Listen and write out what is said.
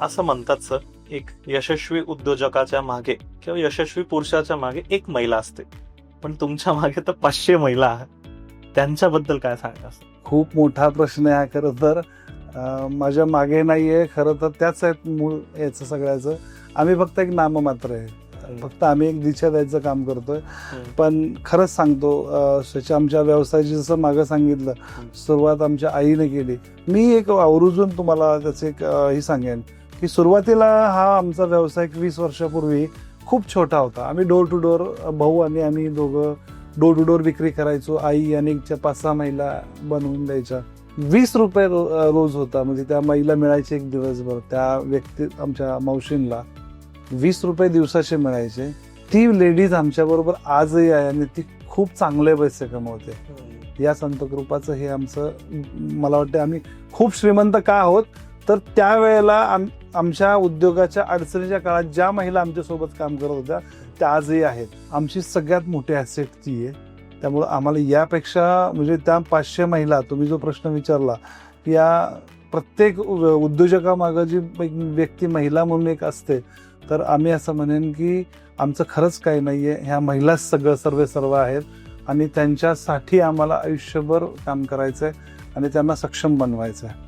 असं म्हणतात सर, एक यशस्वी उद्योजकाच्या मागे किंवा यशस्वी पुरुषाच्या मागे एक महिला असते, पण तुमच्या मागे तर 500 महिला आहेत. त्यांच्याबद्दल काय सांगा? खूप मोठा प्रश्न आहे हा. खरं तर माझ्या मागे नाहीये, खरं तर त्याच आहेत मूळ याचं सगळ्याचं. आम्ही फक्त एक नाममात्र आहे, फक्त आम्ही एक दिशा द्यायचं काम करतोय. पण खरंच सांगतो, आमच्या व्यवसायाची जसं मागं सांगितलं, सुरुवात आमच्या आईने केली. मी एक आवर्जून तुम्हाला त्याचं एक ही सांगेन की सुरुवातीला हा आमचा व्यवसाय 20 वर्षापूर्वी खूप छोटा होता. आम्ही डोर टू डोर, भाऊ आणि आम्ही दोघं डोर टू डोर विक्री करायचो. आई आणि 5-6 महिला बनवून द्यायच्या. 20 रुपये रोज होता, म्हणजे त्या महिला मिळायचे एक दिवसभर. त्या व्यक्ती आमच्या मावशींना 20 रुपये दिवसाचे मिळायचे. ती लेडीज आमच्याबरोबर आजही आहे आणि ती खूप चांगले पैसे कमवते. या संतकृपाचं हे आमचं, मला वाटतं आम्ही खूप श्रीमंत का आहोत, तर त्यावेळेला आमच्या उद्योगाच्या अडचणीच्या काळात ज्या महिला आमच्यासोबत काम करत होत्या त्या आजही आहेत. आमची सगळ्यात मोठी ॲसेट ती आहे. त्यामुळं आम्हाला यापेक्षा, म्हणजे त्या 500 महिला, तुम्ही जो प्रश्न विचारला, या प्रत्येक उद्योजकामागं जी व्यक्ती महिला म्हणून एक असते, तर आम्ही असं म्हणेन की आमचं खरंच काही नाही आहे. ह्या महिलाच सगळं सर्व आहेत आणि त्यांच्यासाठी आम्हाला आयुष्यभर काम करायचं आहे आणि त्यांना सक्षम बनवायचं आहे.